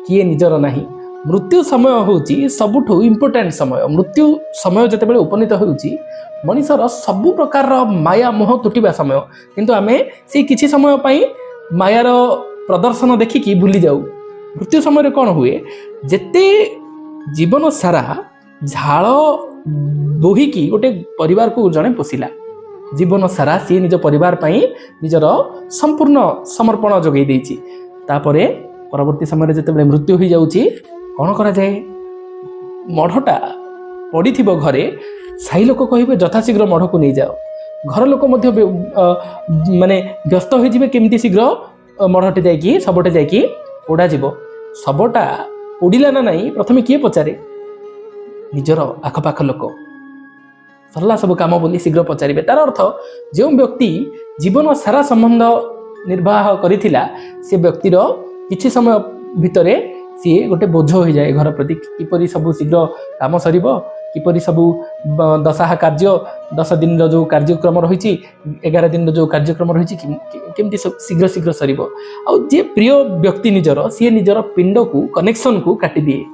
किए निजर नाही। मृत्यु समय होची सबुठु इम्पोर्टेंट समय। मृत्यु समय जेतेबेले उपनीत होउची मनीषर सबु प्रकार माया मोह तुटिबा समय, किंतु आमे से किछि समय पई मायार प्रदर्शन देखिकी भूली जाऊ। मृत्यु समय कौन हुए, जेते जीवन सारा झाल बोहिकी गोटे परिवार को जड़े पोषिला, जीवन सारा सी निज परिवार पाई निजर संपूर्ण समर्पण जोगई देइछि। तापरे परवर्ती समय जेतेबेले मृत्यु हो जाउछि कौन करा जाए, मढ़टा पड़िथिबो घरे, साई लोक कहिबे यथाशीघ्र मढ़ को नहीं जाओ। घर लोक मध्य माने व्यस्त हो जिवे केमती शीघ्र मढ़टे जाइकी सबटे जाइकी पोड़ा जीव। सबटा पोड़िला ना नहीं प्रथमे किए पचारे, निजर आखपाख लोक। सरला सब काम बोली शीघ्र पचारे। तार अर्थ जो व्यक्ति जीवन सारा संबंध निर्वाह करिथिला से व्यक्तिर किछि समय भितरे सी गोटे बोझ हो जाए घर प्रति। किपरि सब शीघ्र काम सरिबो, किपरि सब दशा कार्य 10 दिन जो कार्यक्रम रही, 11 दिन जो कार्यक्रम रही केमती शीघ्र शीघ्र सरिबो। आ जे प्रिय व्यक्ति निजर सी निजर पिंड को कनेक्शन को काटी दिए।